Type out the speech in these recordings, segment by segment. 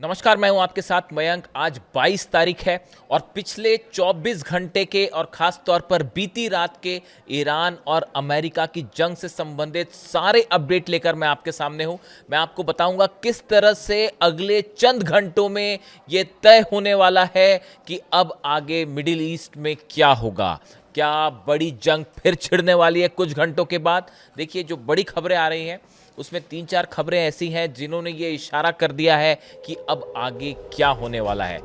नमस्कार, मैं हूं आपके साथ मयंक। आज 22 तारीख है और पिछले 24 घंटे के और ख़ास तौर पर बीती रात के ईरान और अमेरिका की जंग से संबंधित सारे अपडेट लेकर मैं आपके सामने हूं। मैं आपको बताऊंगा किस तरह से अगले चंद घंटों में ये तय होने वाला है कि अब आगे मिडिल ईस्ट में क्या होगा। क्या बड़ी जंग फिर छिड़ने वाली है कुछ घंटों के बाद? देखिए, जो बड़ी खबरें आ रही हैं उसमें 3-4 खबरें ऐसी हैं जिन्होंने ये इशारा कर दिया है कि अब आगे क्या होने वाला है।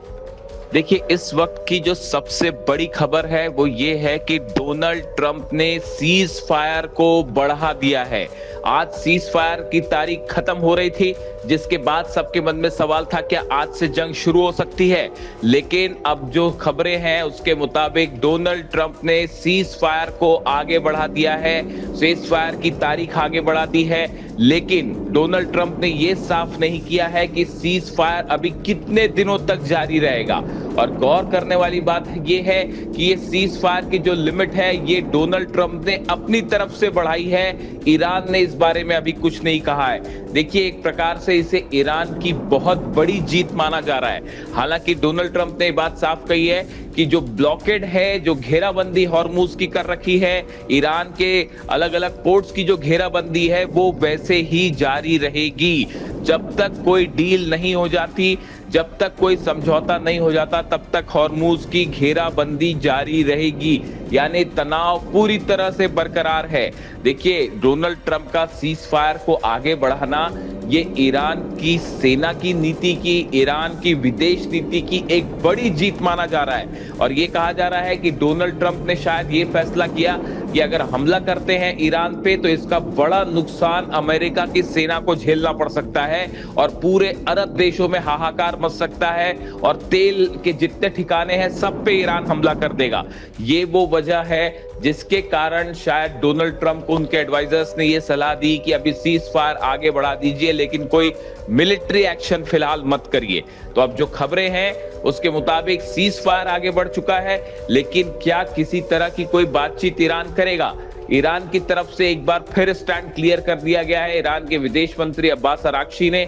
देखिए, इस वक्त की जो सबसे बड़ी खबर है वो ये है कि डोनाल्ड ट्रंप ने सीज फायर को बढ़ा दिया है। आज सीज फायर की तारीख खत्म हो रही थी, जिसके बाद सबके मन में सवाल था क्या आज से जंग शुरू हो सकती है। लेकिन अब जो खबरें हैं उसके मुताबिक डोनाल्ड ट्रंप ने सीज फायर को आगे बढ़ा दिया है, सीज फायर की तारीख आगे बढ़ा दी है। लेकिन डोनाल्ड ट्रंप ने यह साफ नहीं किया है कि सीज फायर अभी कितने दिनों तक जारी रहेगा। और गौर करने वाली बात यह है कि ये सीज फायर की जो लिमिट है ये डोनाल्ड ट्रंप ने अपनी तरफ से बढ़ाई है। ईरान ने इस बारे में अभी कुछ नहीं कहा है। देखिए, एक प्रकार से इसे ईरान की बहुत बड़ी जीत माना जा रहा है। हालांकि डोनाल्ड ट्रंप ने बात साफ कही है कि जो ब्लॉकेड है, जो घेराबंदी हॉर्मुज की कर रखी है, ईरान के अलग अलग पोर्ट्स की जो घेराबंदी है वो वैसे ही जारी रहेगी। जब तक कोई डील नहीं हो जाती, जब तक कोई समझौता नहीं हो जाता, तब तक हॉर्मुज की घेराबंदी जारी रहेगी। यानी तनाव पूरी तरह से बरकरार है। देखिए, डोनाल्ड ट्रंप का सीज फायर को आगे बढ़ाना ये ईरान की सेना की नीति की, ईरान की विदेश नीति की एक बड़ी जीत माना जा रहा है। और ये कहा जा रहा है कि डोनाल्ड ट्रंप ने शायद ये फैसला किया कि अगर हमला करते हैं ईरान पे तो इसका बड़ा नुकसान अमेरिका की सेना को झेलना पड़ सकता है और पूरे अरब देशों में हाहाकार मच सकता है और तेल के जितने ठिकाने हैं सब पे ईरान हमला कर देगा। ये वो वजह है जिसके कारण शायद डोनाल्ड ट्रंप को उनके एडवाइजर्स ने यह सलाह दी कि अभी सीज फायर आगे बढ़ा दीजिए, लेकिन कोई मिलिट्री एक्शन फिलहाल मत करिए। तो अब जो खबरें हैं उसके मुताबिक सीज फायर आगे बढ़ चुका है, लेकिन क्या किसी तरह की कोई बातचीत ईरान करेगा? ईरान की तरफ से एक बार फिर स्टैंड क्लियर कर दिया गया है ईरान के विदेश मंत्री अब्बास अराक्ची ने।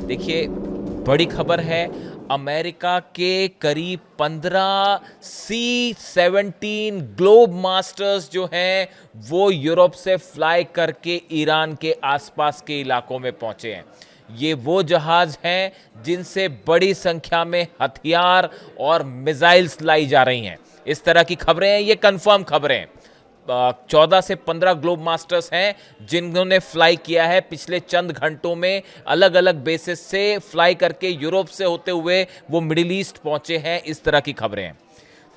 देखिए, बड़ी खबर है। अमेरिका के करीब 15 C-17 ग्लोब मास्टर्स जो हैं वो यूरोप से फ्लाई करके ईरान के आसपास के इलाकों में पहुंचे हैं। ये वो जहाज हैं जिनसे बड़ी संख्या में हथियार और मिसाइल्स लाई जा रही हैं। इस तरह की खबरें हैं, ये कंफर्म खबरें हैं। 14 से 15 ग्लोब मास्टर्स हैं जिन्होंने फ्लाई किया है पिछले चंद घंटों में। अलग अलग बेसिस से फ्लाई करके यूरोप से होते हुए वो मिडिल ईस्ट पहुंचे हैं। इस तरह की खबरें हैं।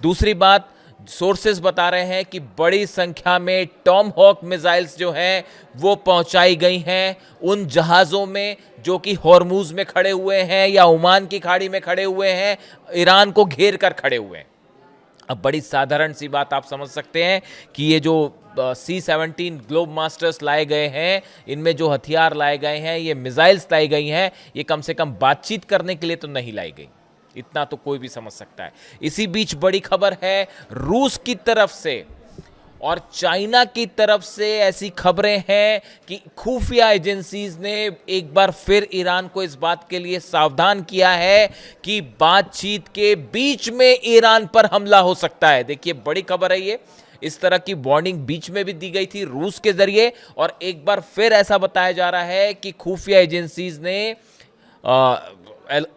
दूसरी बात, सोर्सेज बता रहे हैं कि बड़ी संख्या में टॉम हॉक मिसाइल्स जो हैं वो पहुंचाई गई हैं उन जहाज़ों में जो कि हॉर्मुज में खड़े हुए हैं या ओमान की खाड़ी में खड़े हुए हैं, ईरान को घेर कर खड़े हुए हैं। अब बड़ी साधारण सी बात आप समझ सकते हैं कि ये जो C-17 ग्लोब मास्टर्स लाए गए हैं, इनमें जो हथियार लाए गए हैं, ये मिसाइल्स लाई गई हैं, ये कम से कम बातचीत करने के लिए तो नहीं लाई गई। इतना तो कोई भी समझ सकता है। इसी बीच बड़ी खबर है रूस की तरफ से और चाइना की तरफ से। ऐसी खबरें हैं कि खुफिया एजेंसीज ने एक बार फिर ईरान को इस बात के लिए सावधान किया है कि बातचीत के बीच में ईरान पर हमला हो सकता है। देखिए, बड़ी खबर है ये। इस तरह की वार्निंग बीच में भी दी गई थी रूस के जरिए, और एक बार फिर ऐसा बताया जा रहा है कि खुफिया एजेंसीज ने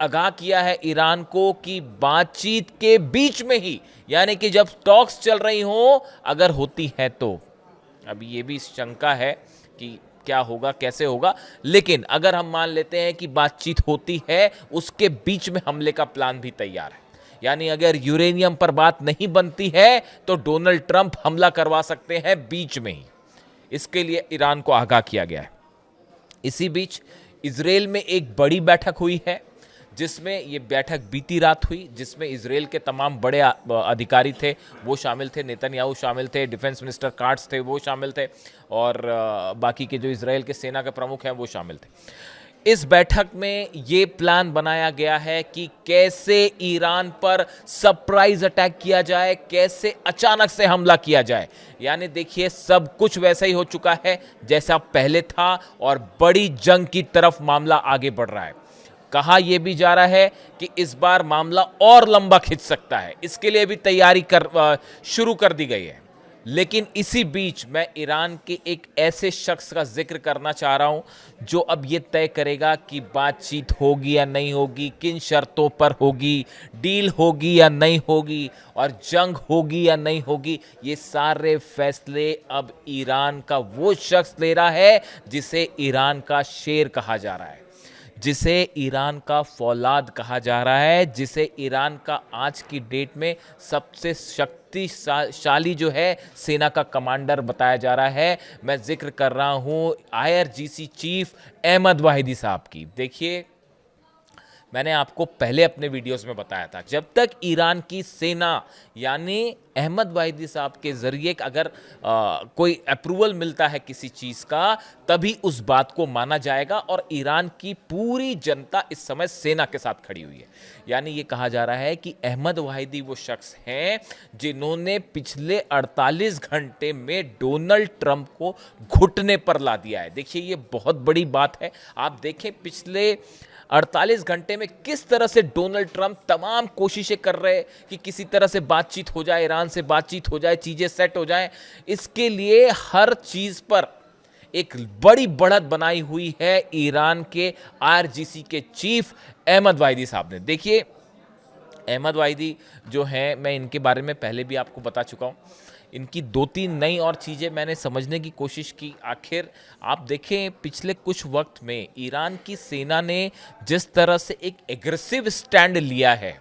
आगाह किया है ईरान को कि बातचीत के बीच में ही, यानी कि जब टॉक्स चल रही हो, अगर होती है तो। अभी ये भी शंका है कि क्या होगा, कैसे होगा, लेकिन अगर हम मान लेते हैं कि बातचीत होती है, उसके बीच में हमले का प्लान भी तैयार है। यानी अगर यूरेनियम पर बात नहीं बनती है तो डोनाल्ड ट्रंप हमला करवा सकते हैं बीच में ही। इसके लिए ईरान को आगाह किया गया है। इसी बीच इजराइल में एक बड़ी बैठक हुई है, जिसमें ये बैठक बीती रात हुई, जिसमें इजराइल के तमाम बड़े अधिकारी थे वो शामिल थे। नेतन्याहू शामिल थे, डिफेंस मिनिस्टर काट्स थे वो शामिल थे, और बाकी के जो इजराइल के सेना के प्रमुख हैं वो शामिल थे। इस बैठक में ये प्लान बनाया गया है कि कैसे ईरान पर सरप्राइज अटैक किया जाए, कैसे अचानक से हमला किया जाए। यानी देखिए, सब कुछ वैसा ही हो चुका है जैसा पहले था और बड़ी जंग की तरफ मामला आगे बढ़ रहा है। कहा यह भी जा रहा है कि इस बार मामला और लंबा खिंच सकता है, इसके लिए भी तैयारी शुरू कर दी गई है। लेकिन इसी बीच मैं ईरान के एक ऐसे शख्स का जिक्र करना चाह रहा हूं जो अब यह तय करेगा कि बातचीत होगी या नहीं होगी, किन शर्तों पर होगी, डील होगी या नहीं होगी, और जंग होगी या नहीं होगी। ये सारे फैसले अब ईरान का वो शख्स ले रहा है जिसे ईरान का शेर कहा जा रहा है, जिसे ईरान का फौलाद कहा जा रहा है, जिसे ईरान का आज की डेट में सबसे शक्तिशाली जो है सेना का कमांडर बताया जा रहा है। मैं जिक्र कर रहा हूं आईआरजीसी चीफ अहमद वाहिदी साहब की। देखिए, मैंने आपको पहले अपने वीडियोस में बताया था, जब तक ईरान की सेना यानी अहमद वाहिदी साहब के जरिए अगर कोई अप्रूवल मिलता है किसी चीज़ का, तभी उस बात को माना जाएगा। और ईरान की पूरी जनता इस समय सेना के साथ खड़ी हुई है। यानी ये कहा जा रहा है कि अहमद वाहिदी वो शख्स हैं जिन्होंने पिछले 48 घंटे में डोनाल्ड ट्रंप को घुटने पर ला दिया है। देखिए, ये बहुत बड़ी बात है। आप देखें पिछले 48 घंटे में किस तरह से डोनाल्ड ट्रंप तमाम कोशिशें कर रहे हैं कि किसी तरह से बातचीत हो जाए, ईरान से बातचीत हो जाए, चीज़ें सेट हो जाएं। इसके लिए हर चीज़ पर एक बड़ी बढ़त बनाई हुई है ईरान के आईआरजीसी के चीफ अहमद वाहिदी साहब ने। देखिए, अहमद वाहिदी जो हैं, मैं इनके बारे में पहले भी आपको बता चुका हूँ। इनकी 2-3 नई और चीज़ें मैंने समझने की कोशिश की। आखिर आप देखें, पिछले कुछ वक्त में ईरान की सेना ने जिस तरह से एक एग्रेसिव स्टैंड लिया है,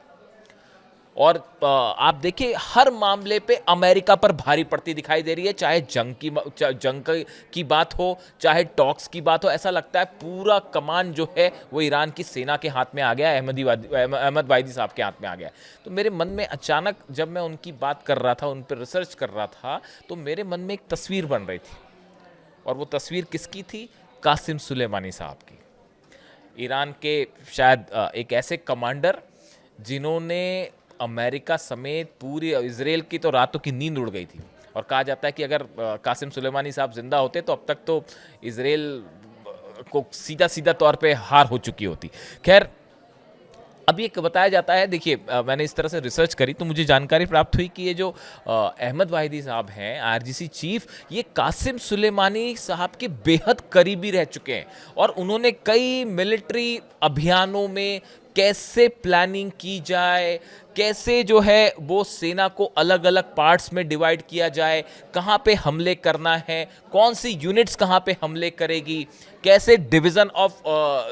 और आप देखिए हर मामले पे अमेरिका पर भारी पड़ती दिखाई दे रही है, चाहे जंग की बात हो, चाहे टॉक्स की बात हो। ऐसा लगता है पूरा कमान जो है वो ईरान की सेना के हाथ में आ गया, अहमद वाहिदी साहब के हाथ में आ गया। तो मेरे मन में अचानक जब मैं उनकी बात कर रहा था, उन पर रिसर्च कर रहा था, तो मेरे मन में एक तस्वीर बन रही थी। और वो तस्वीर किसकी थी? कासिम सुलेमानी साहब की। ईरान के शायद एक ऐसे कमांडर जिन्होंने अमेरिका समेत पूरी इजराइल की तो रातों की नींद उड़ गई थी। और कहा जाता है कि अगर कासिम सुलेमानी साहब जिंदा होते तो अब तक तो इजराइल को सीधा सीधा तौर पे हार हो चुकी होती। खैर, अब ये बताया जाता है, देखिए मैंने इस तरह से रिसर्च करी तो मुझे जानकारी प्राप्त हुई कि ये जो अहमद वाहिदी साहब हैं आईआरजीसी चीफ, ये कासिम सुलेमानी साहब के बेहद करीबी रह चुके हैं। और उन्होंने कई मिलिट्री अभियानों में कैसे प्लानिंग की जाए, कैसे जो है वो सेना को अलग अलग पार्ट्स में डिवाइड किया जाए, कहाँ पे हमले करना है, कौन सी यूनिट्स कहाँ पे हमले करेगी, कैसे डिवीज़न ऑफ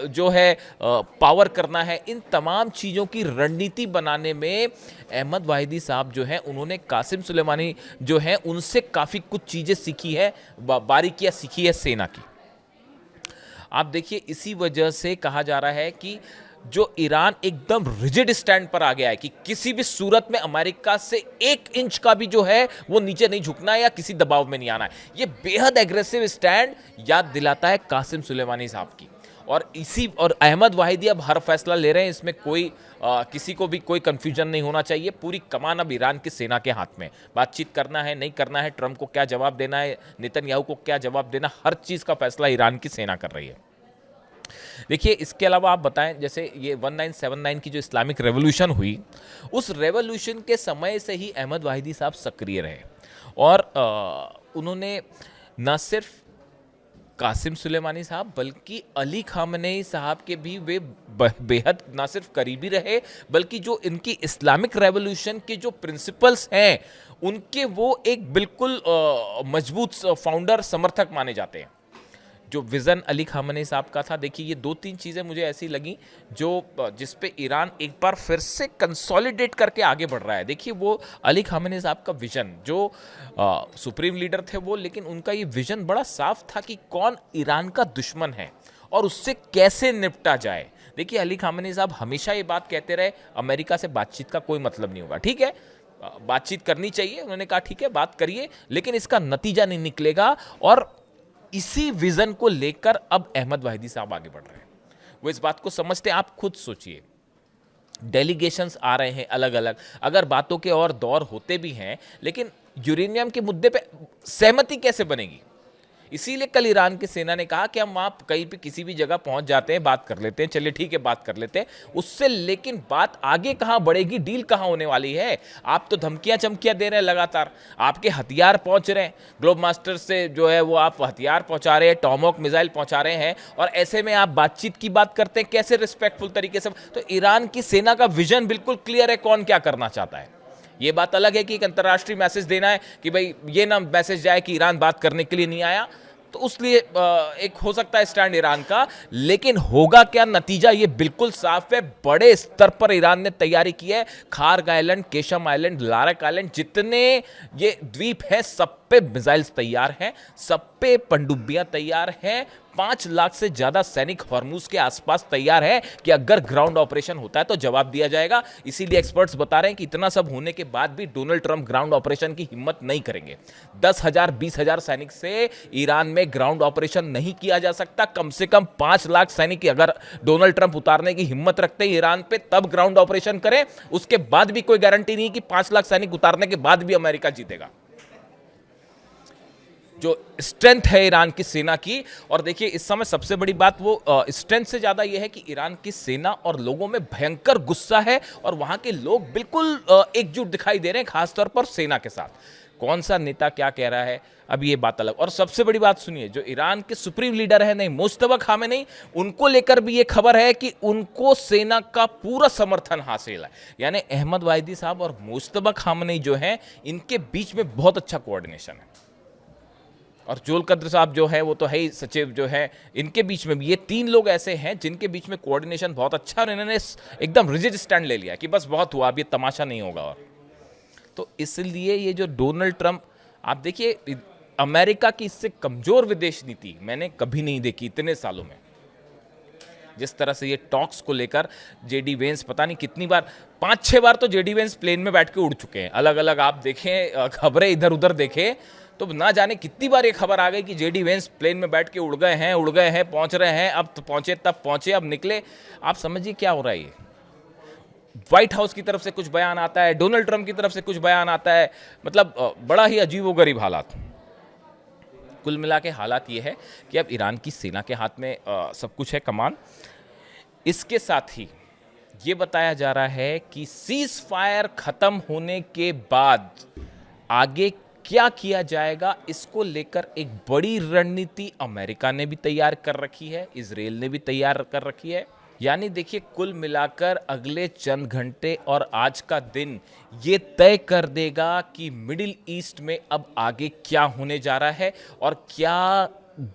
जो है पावर करना है, इन तमाम चीज़ों की रणनीति बनाने में अहमद वाहिदी साहब जो हैं उन्होंने कासिम सुलेमानी जो हैं उनसे काफ़ी कुछ चीज़ें सीखी है, बारीकियाँ सीखी है सेना की। आप देखिए, इसी वजह से कहा जा रहा है कि जो ईरान एकदम रिजिड स्टैंड पर आ गया है कि किसी भी सूरत में अमेरिका से 1 इंच का भी जो है वो नीचे नहीं झुकना है या किसी दबाव में नहीं आना है। ये बेहद एग्रेसिव स्टैंड याद दिलाता है कासिम सुलेमानी साहब की। और अहमद वाहिदी अब हर फैसला ले रहे हैं, इसमें कोई किसी को भी कोई कंफ्यूजन नहीं होना चाहिए। पूरी कमान अब ईरान की सेना के हाथ में। बातचीत करना है, नहीं करना है, ट्रंप को क्या जवाब देना है, नेतन्याहू को क्या जवाब देना, हर चीज़ का फैसला ईरान की सेना कर रही है। देखिए, इसके अलावा आप बताएं, जैसे ये 1979 की जो इस्लामिक रेवोल्यूशन हुई, उस रेवोल्यूशन के समय से ही अहमद वाहिदी साहब सक्रिय रहे। और उन्होंने न सिर्फ कासिम सुलेमानी साहब बल्कि अली खामनेई साहब के भी वे बेहद ना सिर्फ करीबी रहे, बल्कि जो इनकी इस्लामिक रेवोल्यूशन के जो प्रिंसिपल्स हैं उनके वो एक बिल्कुल मजबूत फाउंडर समर्थक माने जाते हैं। जो विज़न अली खामनेई साहब का था, देखिए ये 2-3 चीज़ें मुझे ऐसी लगी जो जिस पे ईरान एक बार फिर से कंसोलिडेट करके आगे बढ़ रहा है। देखिए, वो अली खामनेई साहब का विज़न, जो सुप्रीम लीडर थे वो, लेकिन उनका ये विज़न बड़ा साफ था कि कौन ईरान का दुश्मन है और उससे कैसे निपटा जाए। देखिए, अली खामनेई साहब हमेशा ये बात कहते रहे, अमेरिका से बातचीत का कोई मतलब नहीं होगा। ठीक है, बातचीत करनी चाहिए, उन्होंने कहा ठीक है बात करिए, लेकिन इसका नतीजा नहीं निकलेगा। और इसी विजन को लेकर अब अहमद वाहिदी साहब आगे बढ़ रहे हैं। वो इस बात को समझते हैं। आप खुद सोचिए, डेलीगेशंस आ रहे हैं अलग अलग, अगर बातों के और दौर होते भी हैं, लेकिन यूरेनियम के मुद्दे पे सहमति कैसे बनेगी? इसीलिए कल ईरान की सेना ने कहा कि हम वहाँ कहीं भी किसी भी जगह पहुंच जाते हैं, बात कर लेते हैं, चलिए ठीक है बात कर लेते हैं उससे, लेकिन बात आगे कहाँ बढ़ेगी, डील कहाँ होने वाली है। आप तो धमकियां चमकियां दे रहे हैं लगातार, आपके हथियार पहुंच रहे हैं, ग्लोब मास्टर से जो है वो आप हथियार पहुंचा रहे हैं, टॉमहॉक मिसाइल पहुंचा रहे हैं, और ऐसे में आप बातचीत की बात करते हैं कैसे रिस्पेक्टफुल तरीके से। तो ईरान की सेना का विजन बिल्कुल क्लियर है कौन क्या करना चाहता है। ये बात अलग है कि एक अंतर्राष्ट्रीय मैसेज देना है कि भाई ये ना मैसेज जाए कि ईरान बात करने के लिए नहीं आया, तो उसलिए एक हो सकता है स्टैंड ईरान का, लेकिन होगा क्या नतीजा ये बिल्कुल साफ है। बड़े स्तर पर ईरान ने तैयारी की है। Kharg island, Qeshm island, Larak island, जितने ये द्वीप है सब पे मिसाइल्स तैयार हैं, सब पे पनडुब्बियां तैयार हैं। 5 लाख से ज्यादा सैनिक हॉर्मुज के आसपास तैयार है कि अगर ग्राउंड ऑपरेशन होता है तो जवाब दिया जाएगा। इसीलिए एक्सपर्ट्स बता रहे हैं कि इतना सब होने के बाद भी डोनाल्ड ट्रंप ग्राउंड ऑपरेशन की हिम्मत नहीं करेंगे। 10,000 20,000 सैनिक से ईरान में ग्राउंड ऑपरेशन नहीं किया जा सकता। कम से कम 5 लाख सैनिक अगर डोनाल्ड ट्रंप उतारने की हिम्मत रखते हैं ईरान पे तब ग्राउंड ऑपरेशन करें, उसके बाद भी कोई गारंटी नहीं कि 5 लाख सैनिक उतारने के बाद भी अमेरिका जीतेगा। जो स्ट्रेंथ है ईरान की सेना की, और देखिए इस समय सबसे बड़ी बात वो स्ट्रेंथ से ज्यादा यह है कि ईरान की सेना और लोगों में भयंकर गुस्सा है, और वहां के लोग बिल्कुल एकजुट दिखाई दे रहे हैं, खासतौर पर सेना के साथ। कौन सा नेता क्या कह रहा है अब ये बात अलग। और सबसे बड़ी बात सुनिए, जो ईरान के सुप्रीम लीडर है नहीं मुश्तबा खामेनी, उनको लेकर भी ये खबर है कि उनको सेना का पूरा समर्थन हासिल है। यानी अहमद वाहिदी साहब और मुश्तबा खामेनी जो है इनके बीच में बहुत अच्छा कोऑर्डिनेशन है, और जोल कद्र साहब जो है वो तो है ही सचिव जो है, इनके बीच में भी ये 3 लोग ऐसे हैं जिनके बीच में कोऑर्डिनेशन बहुत अच्छा, और इन्होंने एकदम रिजिड स्टैंड ले लिया कि बस बहुत हुआ, अब ये तमाशा नहीं होगा। और तो इसलिए ये जो डोनाल्ड ट्रंप, आप देखिए अमेरिका की इससे कमजोर विदेश नीति मैंने कभी नहीं देखी इतने सालों में। जिस तरह से ये टॉक्स को लेकर जेडी वेंस पता नहीं कितनी बार, 5-6 बार तो जेडी वेंस प्लेन में बैठ के उड़ चुके हैं, अलग अलग आप देखें खबरें इधर उधर देखें तो ना जाने कितनी बार ये खबर आ गई कि जेडी वेंस प्लेन में बैठ के उड़ गए हैं, पहुंच रहे हैं, अब तो पहुंचे तब पहुंचे, अब निकले। आप समझिए क्या हो रहा है। ये व्हाइट हाउस की तरफ से कुछ बयान आता है, डोनाल्ड ट्रंप की तरफ से कुछ बयान आता है, मतलब बड़ा ही अजीबोगरीब हालात। कुल मिला के हालात ये है कि अब ईरान की सेना के हाथ में सब कुछ है, कमान। इसके साथ ही ये बताया जा रहा है कि सीज फायर खत्म होने के बाद आगे क्या किया जाएगा, इसको लेकर एक बड़ी रणनीति अमेरिका ने भी तैयार कर रखी है, इजराइल ने भी तैयार कर रखी है। यानी देखिए कुल मिलाकर अगले चंद घंटे और आज का दिन ये तय कर देगा कि मिडिल ईस्ट में अब आगे क्या होने जा रहा है, और क्या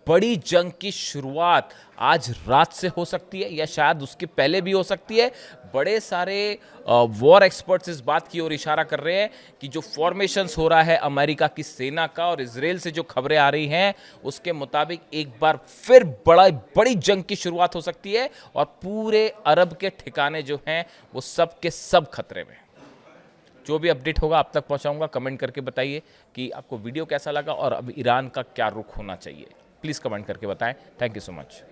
बड़ी जंग की शुरुआत आज रात से हो सकती है या शायद उसके पहले भी हो सकती है। बड़े सारे वॉर एक्सपर्ट्स इस बात की ओर इशारा कर रहे हैं कि जो फॉर्मेशंस हो रहा है अमेरिका की सेना का और इजराइल से जो खबरें आ रही हैं उसके मुताबिक एक बार फिर बड़ी जंग की शुरुआत हो सकती है, और पूरे अरब के ठिकाने जो हैं वो सब के सब खतरे में। जो भी अपडेट होगा आप तक पहुंचाऊंगा। कमेंट करके बताइए कि आपको वीडियो कैसा लगा और अब ईरान का क्या रुख होना चाहिए, प्लीज़ कमेंट करके बताएं। Thank you so much.